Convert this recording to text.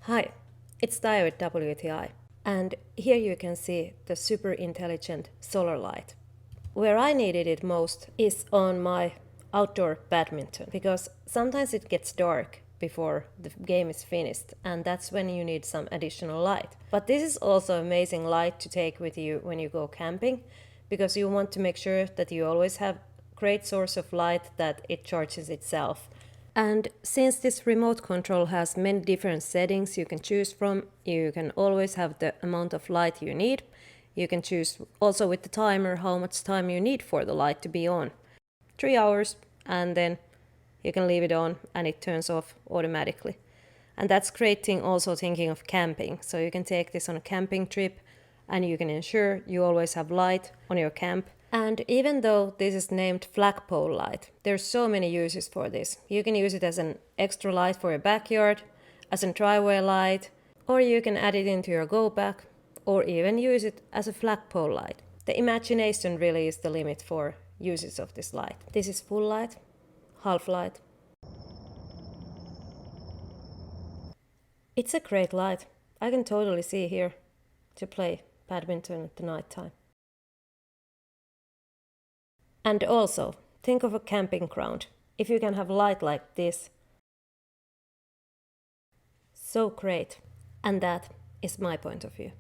Hi, it's Dociai with WTI, and here you can see the super intelligent solar light. Where I needed it most is on my outdoor badminton, because sometimes it gets dark before the game is finished, and that's when you need some additional light. But this is also amazing light to take with you when you go camping, because you want to make sure that you always have great source of light that it charges itself. And since this remote control has many different settings you can choose from, you can always have the amount of light you need. You can choose also with the timer how much time you need for the light to be on. 3 hours, and then you can leave it on and it turns off automatically. And that's great thing also thinking of camping. So you can take this on a camping trip and you can ensure you always have light on your camp. And even though this is named flagpole light, there's so many uses for this. You can use it as an extra light for your backyard, as a driveway light, or you can add it into your go bag, or even use it as a flagpole light. The imagination really is the limit for uses of this light. This is full light, half light. It's a great light. I can totally see here to play badminton at the night time. And also, think of a camping ground. If you can have light like this, so great. And that is my point of view.